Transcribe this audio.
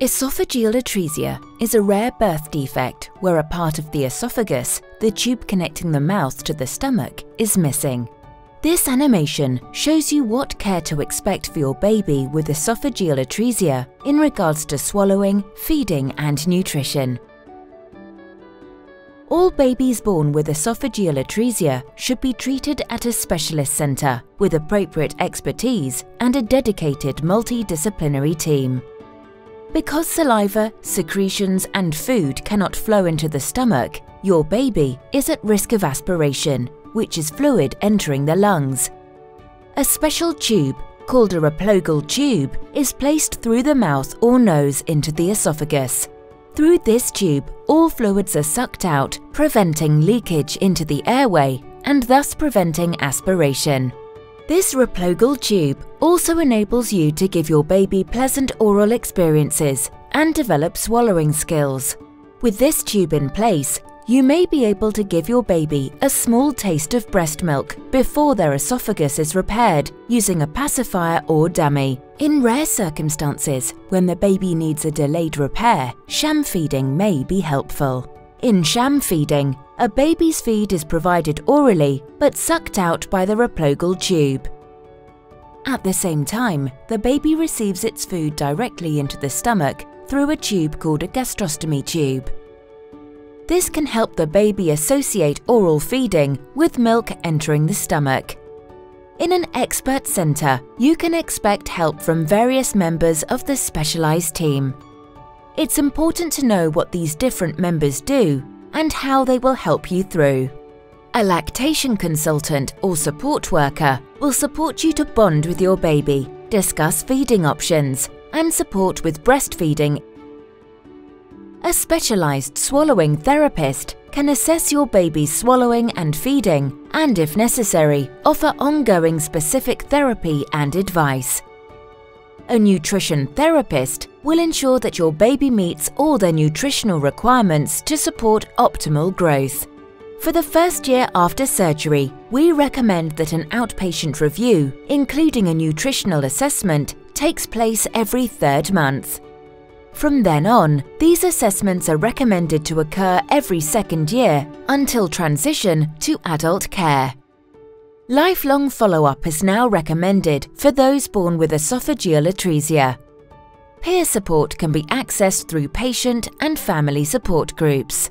Esophageal atresia is a rare birth defect where a part of the esophagus, the tube connecting the mouth to the stomach, is missing. This animation shows you what care to expect for your baby with esophageal atresia in regards to swallowing, feeding and nutrition. All babies born with esophageal atresia should be treated at a specialist centre with appropriate expertise and a dedicated multidisciplinary team. Because saliva, secretions and food cannot flow into the stomach, your baby is at risk of aspiration, which is fluid entering the lungs. A special tube, called a replogal tube, is placed through the mouth or nose into the esophagus. Through this tube, all fluids are sucked out, preventing leakage into the airway and thus preventing aspiration. This replogal tube also enables you to give your baby pleasant oral experiences and develop swallowing skills. With this tube in place, you may be able to give your baby a small taste of breast milk before their esophagus is repaired using a pacifier or dummy. In rare circumstances, when the baby needs a delayed repair, sham feeding may be helpful. In sham feeding, a baby's feed is provided orally but sucked out by the replogal tube. At the same time, the baby receives its food directly into the stomach through a tube called a gastrostomy tube. This can help the baby associate oral feeding with milk entering the stomach. In an expert centre, you can expect help from various members of the specialised team. It's important to know what these different members do and how they will help you through. A lactation consultant or support worker will support you to bond with your baby, discuss feeding options, and support with breastfeeding. A specialised swallowing therapist can assess your baby's swallowing and feeding and, if necessary, offer ongoing specific therapy and advice. A nutrition therapist will ensure that your baby meets all their nutritional requirements to support optimal growth. For the first year after surgery, we recommend that an outpatient review, including a nutritional assessment, takes place every 3rd month. From then on, these assessments are recommended to occur every 2nd year until transition to adult care. Lifelong follow-up is now recommended for those born with esophageal atresia. Peer support can be accessed through patient and family support groups.